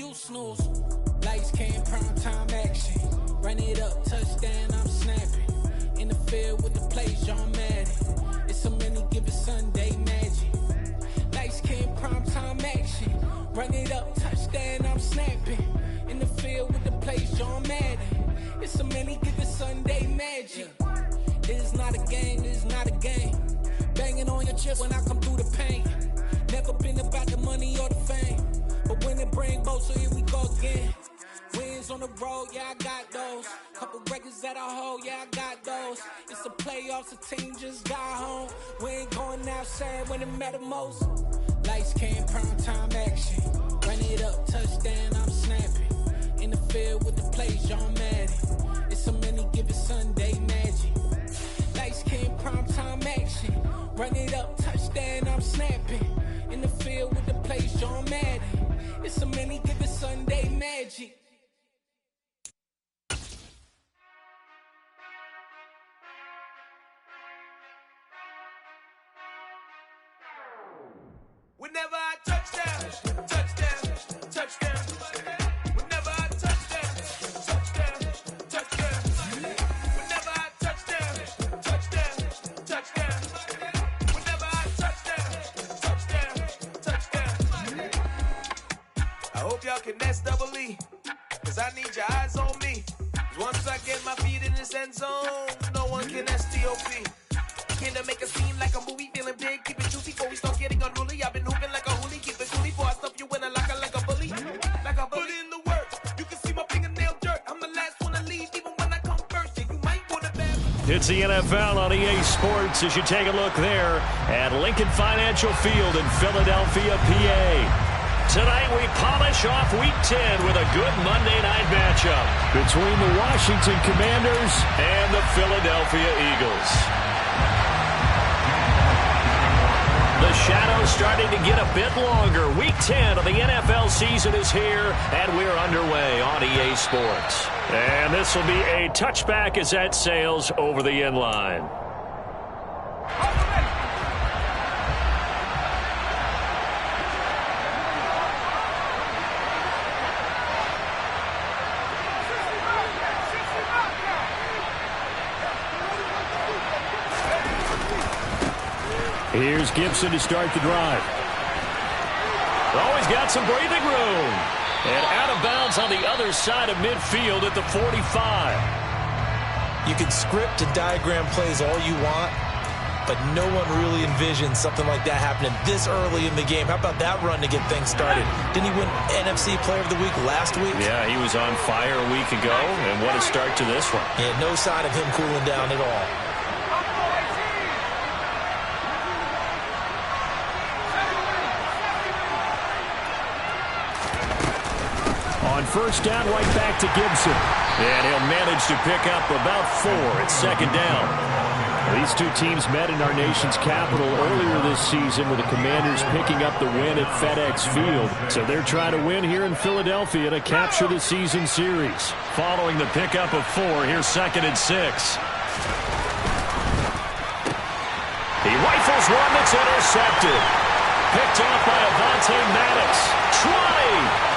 you snooze. Lights came, prime time action. Run it up, touchdown, I'm snapping. In the field with the plays, John Madden. It's so many given Sunday magic. Lights came, prime time action. Run it up, touchdown, I'm snapping. In the field with the plays, John Madden. It's so many given Sunday magic. This is not a game, this is not a game. Banging on your chest when I come through the pain. Never been about the money or the fame. But when it bring both, so here we go again. Wins on the road, yeah, I got those. Couple records that I hold, yeah, I got those. It's the playoffs, the team just got home. We ain't going outside when it matter most. Lights came, prime time action. Run it up, touchdown, I'm snapping. In the field with the plays, John Madden. It's so many given Sunday magic. Lights came, prime time action. Run it up, touchdown, I'm snapping. In the field with the plays, John Madden. It's so many given Sunday magic. Whenever I touchdown, touchdown, touchdown. Whenever I touchdown, touchdown, touchdown. Whenever I touchdown, touchdown, touchdown. Whenever I touchdown, touchdown. I hope y'all can nest double E, cause I need your eyes on me. Once I get my feet in this end zone, no one can STOP. Can to make a scene like a movie, feeling big, keep it juicy before we start getting unruly. I've been hooping like a hoolie, keep it coolie before I stuff you in a locker like a bully. Like a bully. Put in the work, you can see my fingernail dirt. I'm the last one to leave, even when I come first. Yeah, you might want to bet. It's the NFL on EA Sports as you take a look there at Lincoln Financial Field in Philadelphia, PA. Tonight we polish off Week 10 with a good Monday night matchup between the Washington Commanders and the Philadelphia Eagles. The shadow's starting to get a bit longer. Week 10 of the NFL season is here, and we're underway on EA Sports. And this will be a touchback as that sails over the end line. Here's Gibson to start the drive. Oh, he's got some breathing room. And out of bounds on the other side of midfield at the 45. You can script and diagram plays all you want, but no one really envisions something like that happening this early in the game. How about that run to get things started? Didn't he win NFC Player of the Week last week? Yeah, he was on fire a week ago, and what a start to this one. Yeah, no sign of him cooling down at all. On first down, right back to Gibson. And he'll manage to pick up about 4 at second down. These two teams met in our nation's capital earlier this season with the Commanders picking up the win at FedEx Field. So they're trying to win here in Philadelphia to capture the season series. Following the pickup of 4, here's 2nd and 6. He rifles one that's intercepted. Picked off by Avonte Maddox. Try!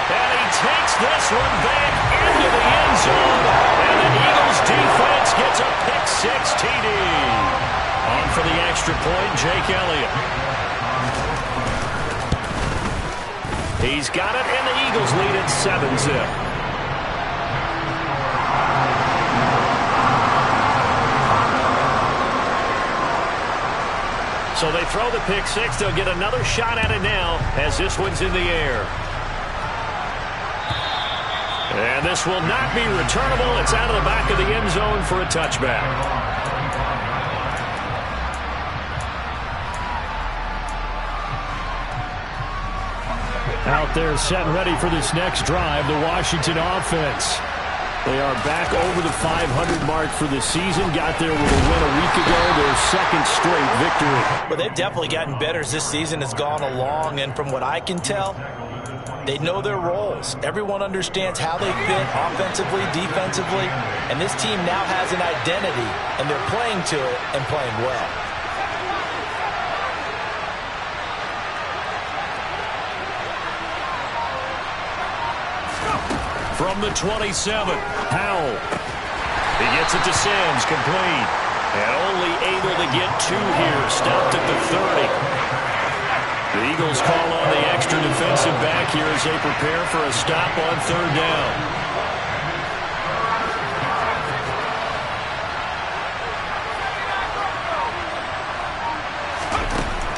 And he takes this one back into the end zone. And the Eagles defense gets a pick-6 TD. On for the extra point, Jake Elliott. He's got it, and the Eagles lead at 7-zip. So they throw the pick-6. They'll get another shot at it now as this one's in the air. And this will not be returnable. It's out of the back of the end zone for a touchback. Out there set and ready for this next drive, the Washington offense. They are back over the 500 mark for the season. Got there with a win a week ago, their second straight victory. But they've definitely gotten better as this season has gone along. And from what I can tell, they know their roles. Everyone understands how they fit offensively, defensively, and this team now has an identity, and they're playing to it and playing well. From the 27, Howell. He gets it to Sims, complete. And only able to get 2 here, stopped at the 30. The Eagles call on the extra defensive back here as they prepare for a stop on 3rd down.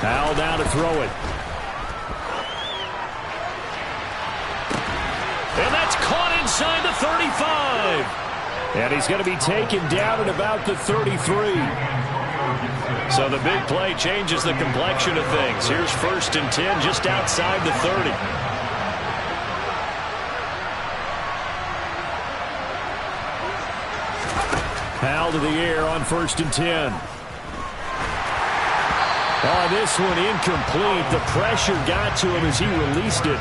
Howell down to throw it. And that's caught inside the 35. And he's going to be taken down at about the 33. So the big play changes the complexion of things. Here's 1st and 10 just outside the 30. Howell to the air on 1st and 10. Oh, this one incomplete. The pressure got to him as he released it.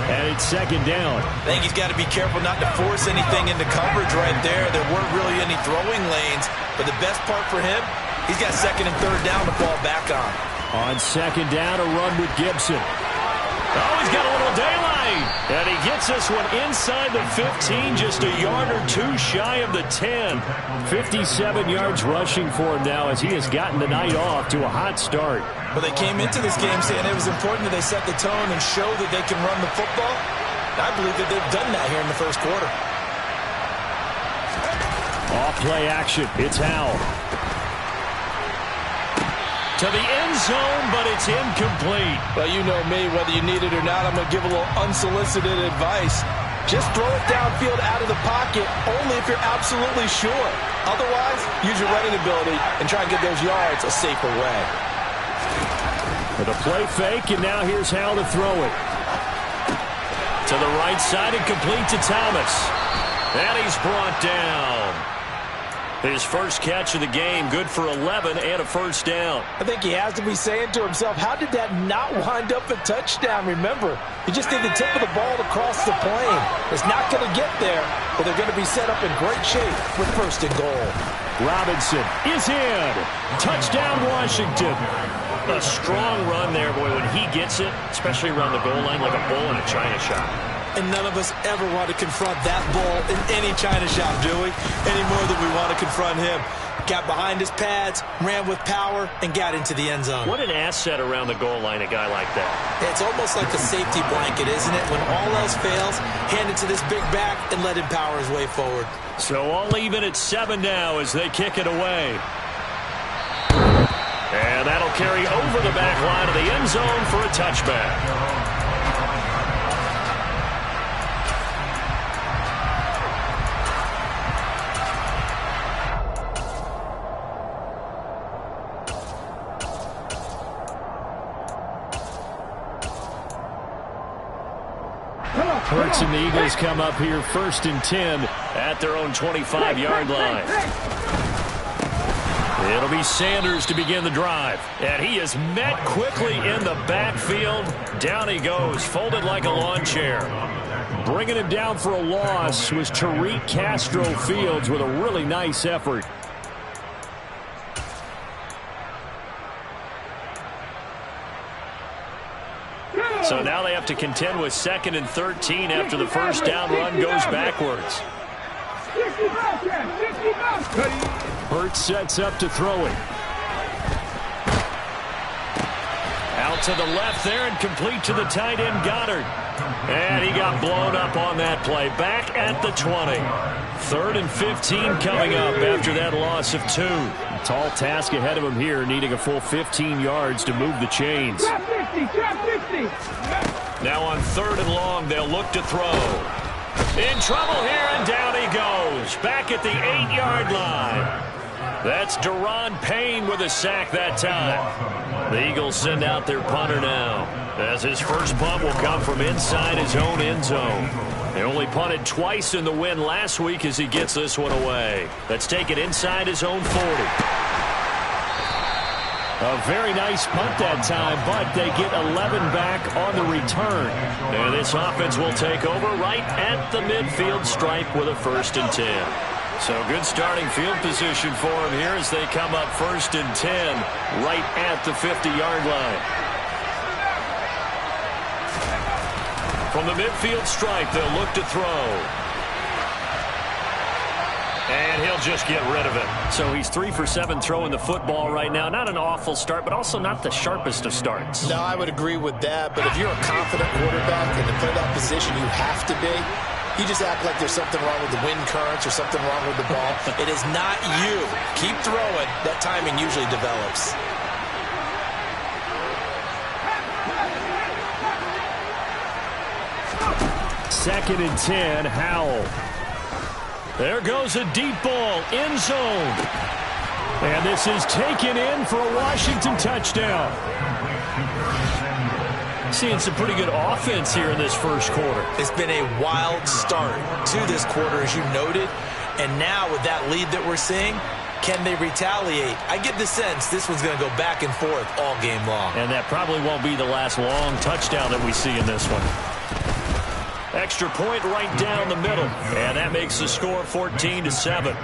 And it's 2nd down. I think he's got to be careful not to force anything into coverage right there. There weren't really any throwing lanes. But the best part for him, he's got 2nd and 3rd down to fall back on. On 2nd down, a run with Gibson. Oh, he's got a little daylight. And he gets this one inside the 15, just a yard or 2 shy of the 10. 57 yards rushing for him now as he has gotten the night off to a hot start. But they came into this game saying it was important that they set the tone and show that they can run the football. And I believe that they've done that here in the 1st quarter. Off play action. It's Howell. To the end zone, but it's incomplete. Well, you know me. Whether you need it or not, I'm going to give a little unsolicited advice. Just throw it downfield out of the pocket, only if you're absolutely sure. Otherwise, use your running ability and try and get those yards a safer way. With a play fake, and now here's Howell to throw it. To the right side and complete to Thomas. And he's brought down. His first catch of the game, good for 11 and a 1st down. I think he has to be saying to himself, how did that not wind up a touchdown? Remember, he just did the tip of the ball across the plane. It's not going to get there, but they're going to be set up in great shape with 1st and goal. Robinson is in. Touchdown, Washington. A strong run there, boy, when he gets it, especially around the goal line, like a bull in a china shop. And none of us ever want to confront that ball in any china shop, do we? Any more than we want to confront him. Got behind his pads, ran with power, and got into the end zone. What an asset around the goal line, a guy like that. It's almost like a safety blanket, isn't it? When all else fails, hand it to this big back and let him power his way forward. So all even at 7 now as they kick it away. And that'll carry over the back line of the end zone for a touchback. Hurts and the Eagles come up here 1st and 10 at their own 25-yard line. It'll be Sanders to begin the drive. And he is met quickly in the backfield. Down he goes, folded like a lawn chair. Bringing him down for a loss was Tariq Castro Fields with a really nice effort. So now they have to contend with 2nd and 13 after the 1st down run goes backwards. Hurts sets up to throw it. Out to the left there and complete to the tight end Goddard. And he got blown up on that play. Back at the 20. 3rd and 15 coming up after that loss of 2. A tall task ahead of him here, needing a full 15 yards to move the chains. Now on 3rd and long, they'll look to throw. In trouble here, and down he goes. Back at the 8-yard line. That's Deron Payne with a sack that time. The Eagles send out their punter now, as his first punt will come from inside his own end zone. They only punted twice in the win last week as he gets this one away. Let's take it inside his own 40. A very nice punt that time, but they get 11 back on the return. And this offense will take over right at the midfield stripe with a 1st and 10. So good starting field position for them here as they come up 1st and 10 right at the 50-yard line. From the midfield stripe, they'll look to throw. And he'll just get rid of it. So he's 3 for 7 throwing the football right now. Not an awful start, but also not the sharpest of starts. No, I would agree with that. But if you're a confident quarterback and to play that position, you have to be. You just act like there's something wrong with the wind currents or something wrong with the ball. It is not you. Keep throwing. That timing usually develops. Second and 10, Howell. There goes a deep ball, end zone. And this is taken in for a Washington touchdown. Seeing some pretty good offense here in this first quarter. It's been a wild start to this quarter, as you noted. And now with that lead that we're seeing, can they retaliate? I get the sense this one's going to go back and forth all game long. And that probably won't be the last long touchdown that we see in this one. Extra point right down the middle. And that makes the score 14-7.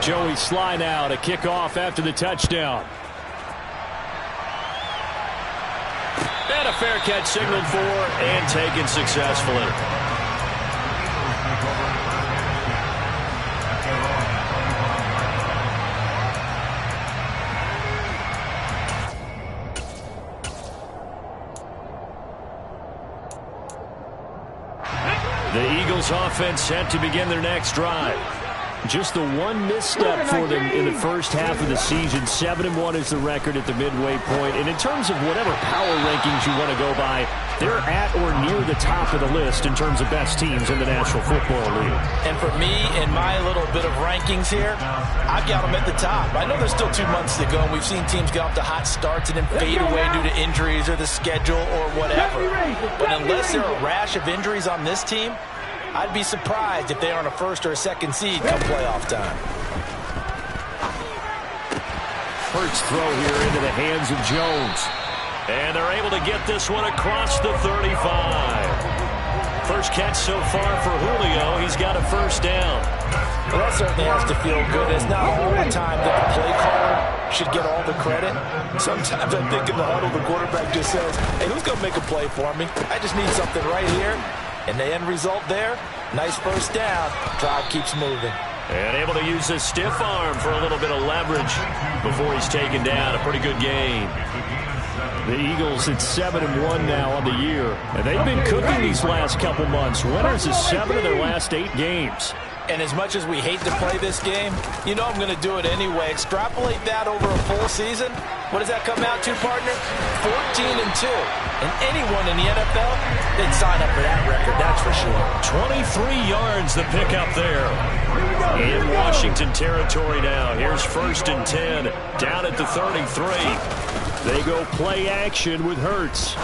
Joey Sly now to kick off after the touchdown. And a fair catch signaled for and taken successfully. The Eagles offense set to begin their next drive. Just the one misstep for them in the first half of the season. 7-1 is the record at the midway point. And in terms of whatever power rankings you want to go by, they're at or near the top of the list in terms of best teams in the National Football League. And for me, in my little bit of rankings here, I've got them at the top. I know there's still 2 months to go, and we've seen teams get off to hot starts and then fade away due to injuries or the schedule or whatever. But unless there are a rash of injuries on this team, I'd be surprised if they aren't a first or a second seed come playoff time. Hurts throw here into the hands of Jones. And they're able to get this one across the 35. First catch so far for Julio. He's got a first down. Well, that certainly has to feel good. It's not all the time that the play caller should get all the credit. Sometimes I think in the huddle, the quarterback just says, hey, who's going to make a play for me? I just need something right here. And the end result there, nice first down. Drive keeps moving. And able to use his stiff arm for a little bit of leverage before he's taken down. A pretty good game. The Eagles at 7-1 now on the year. And they've been cooking these last couple months. Winners of 7 of their last 8 games. And as much as we hate to play this game, you know I'm going to do it anyway. Extrapolate that over a full season. What does that come out to, partner? 14-2. And anyone in the NFL, they'd sign up for that record, that's for sure. 23 yards the pickup there. In Washington territory now. Here's 1st and 10. Down at the 33. They go play action with Hurts.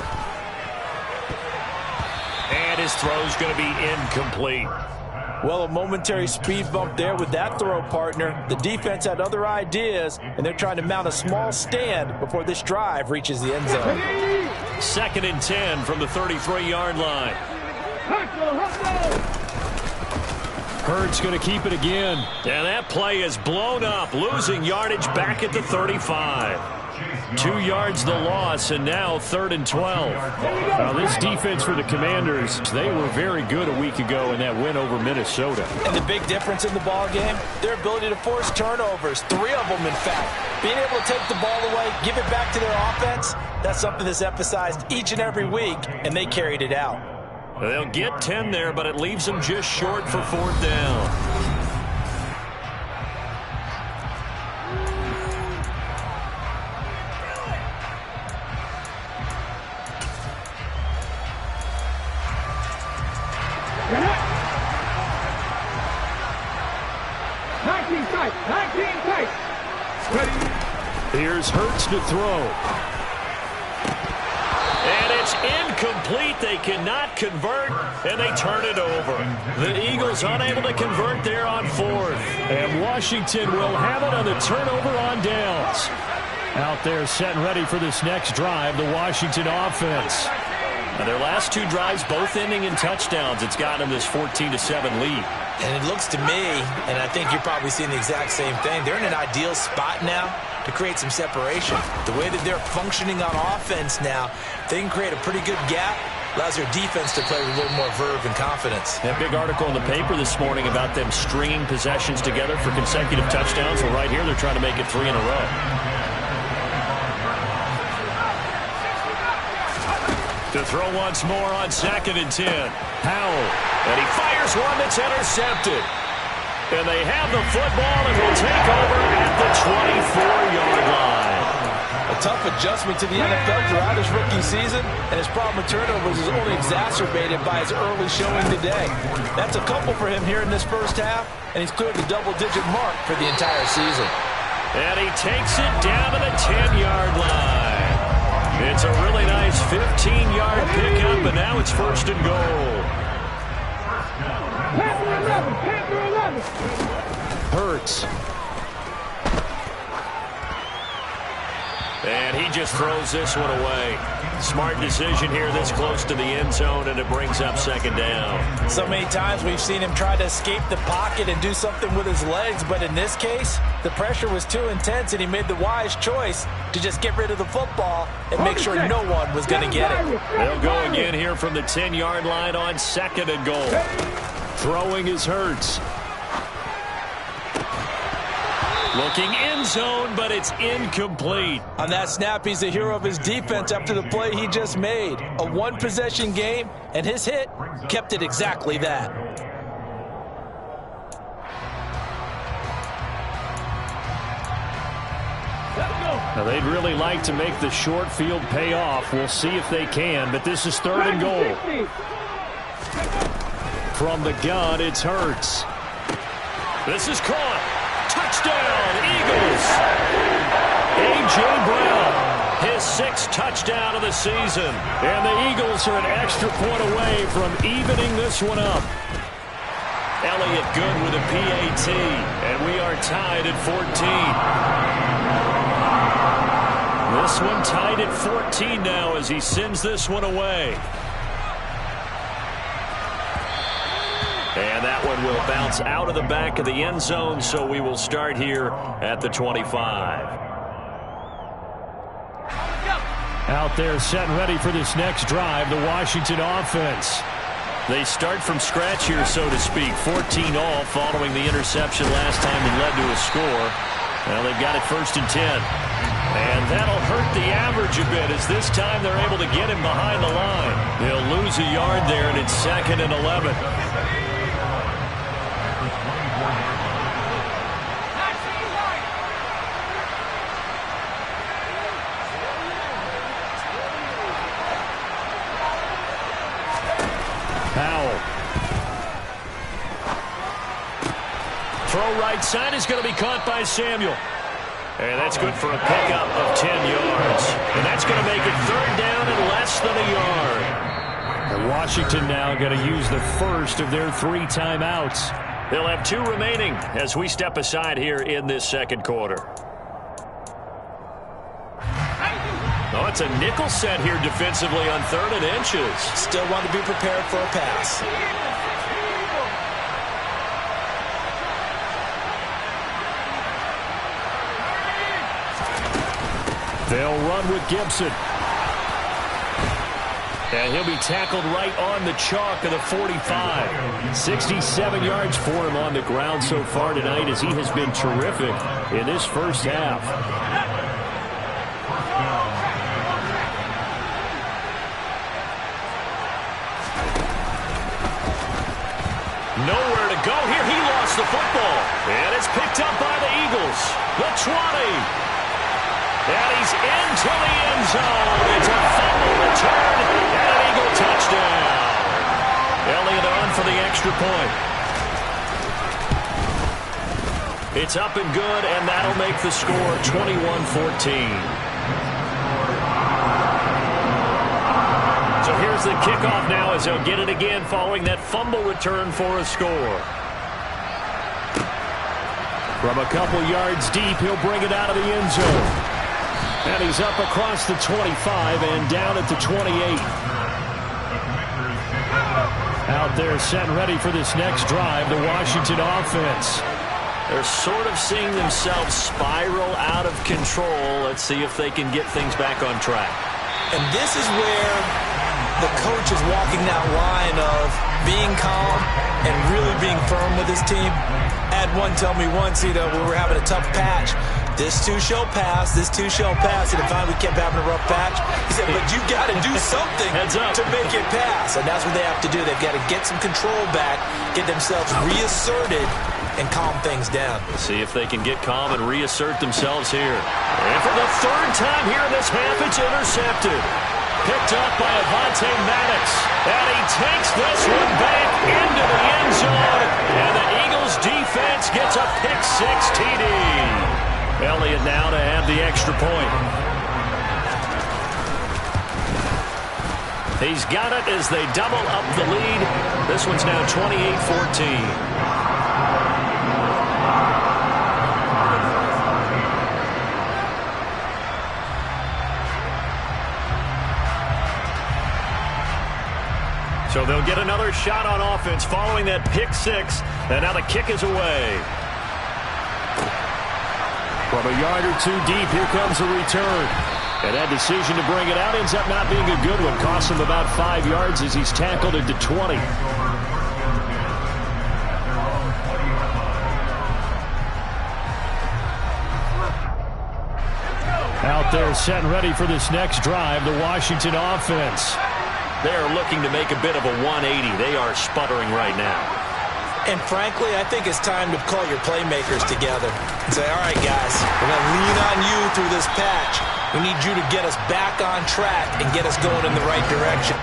And his throw's going to be incomplete. Well, a momentary speed bump there with that throw, partner. The defense had other ideas, and they're trying to mount a small stand before this drive reaches the end zone. 2nd and 10 from the 33-yard line. Hurts going to keep it again. And that play is blown up, losing yardage back at the 35. 2 yards the loss, and now 3rd and 12. Now this defense for the Commanders, they were very good a week ago in that win over Minnesota. And the big difference in the ball game, their ability to force turnovers, 3 of them in fact. Being able to take the ball away, give it back to their offense, that's something that's emphasized each and every week, and they carried it out. They'll get 10 there, but it leaves them just short for 4th down. Here's Hurts to throw. And it's incomplete. They cannot convert, and they turn it over. The Eagles unable to convert there on 4th. And Washington will have it on the turnover on downs. Out there set and ready for this next drive, the Washington offense. Now their last 2 drives both ending in touchdowns. It's gotten them this 14-7 lead. And it looks to me, and I think you're probably seeing the exact same thing, they're in an ideal spot now to create some separation. The way that they're functioning on offense now, they can create a pretty good gap. Allows their defense to play with a little more verve and confidence. That big article in the paper this morning about them stringing possessions together for consecutive touchdowns. Well, right here, they're trying to make it 3 in a row. To throw once more on 2nd and 10. Powell. And he fires one that's intercepted. And they have the football and will take over at the 24-yard line. A tough adjustment to the NFL throughout his rookie season, and his problem with turnovers is only exacerbated by his early showing today. That's a couple for him here in this first half, and he's cleared the double-digit mark for the entire season. And he takes it down to the 10-yard line. It's a really nice 15-yard pickup, and now it's 1st and goal. Hurts. And he just throws this one away. Smart decision here this close to the end zone, and it brings up 2nd down. So many times we've seen him try to escape the pocket and do something with his legs, but in this case, the pressure was too intense, and he made the wise choice to just get rid of the football and make sure no one was going to get it. They'll go again here from the 10-yard line on 2nd and goal. Throwing is Hurts. Looking end zone, but it's incomplete. On that snap, he's the hero of his defense after the play he just made. A one-possession game, and his hit kept it exactly that. Now, they'd really like to make the short field pay off. We'll see if they can, but this is 3rd and goal. From the gun, it's Hurts. This is caught. Touchdown, Eagles! A.J. Brown, his 6th touchdown of the season. And the Eagles are an extra point away from evening this one up. Elliott good with a PAT, and we are tied at 14. This one tied at 14 now as he sends this one away. And that one will bounce out of the back of the end zone, so we will start here at the 25. Out there set and ready for this next drive, the Washington offense. They start from scratch here, so to speak. 14 all following the interception last time that led to a score. Well, they've got it 1st and 10. And that'll hurt the average a bit as this time they're able to get him behind the line. They'll lose a yard there, and it's 2nd and 11. Powell. Throw right side is going to be caught by Samuel. And that's good for a pickup of 10 yards. And that's going to make it 3rd down and less than a yard. And Washington now going to use the first of their 3 timeouts. They'll have 2 remaining as we step aside here in this 2nd quarter. Oh, it's a nickel set here defensively on 3rd and inches. Still want to be prepared for a pass. They'll run with Gibson. And he'll be tackled right on the chalk of the 45. 67 yards for him on the ground so far tonight as he has been terrific in this first half. Nowhere to go here. He lost the football. And it's picked up by the Eagles. The 20. And he's into the end zone. It's a fumble return and an Eagle touchdown. Elliott on for the extra point. It's up and good, and that'll make the score 21-14. So here's the kickoff now as they'll get it again following that fumble return for a score. From a couple yards deep, he'll bring it out of the end zone. And he's up across the 25 and down at the 28. Out there set and ready for this next drive, the Washington offense. They're sort of seeing themselves spiral out of control. Let's see if they can get things back on track. And this is where the coach is walking that line of being calm and really being firm with his team. I had one tell me once, we were having a tough patch. This too shall pass, this too shall pass. And finally we kept having a rough patch. He said, but you got to do something to make it pass. And that's what they have to do. They've got to get some control back, get themselves reasserted, and calm things down. See if they can get calm and reassert themselves here. And for the third time here in this half, it's intercepted. Picked up by Avonte Maddox. And he takes this one back into the end zone. And the Eagles defense gets a pick-6 TD. Elliott now to have the extra point. He's got it as they double up the lead. This one's now 28-14. So they'll get another shot on offense following that pick-6. And now the kick is away. From a yard or two deep, here comes a return. And that decision to bring it out ends up not being a good one. Costs him about 5 yards as he's tackled into 20. Out there set and ready for this next drive, the Washington offense. They're looking to make a bit of a 180. They are sputtering right now. And frankly, I think it's time to call your playmakers together and say, all right, guys, we're going to lean on you through this patch. We need you to get us back on track and get us going in the right direction.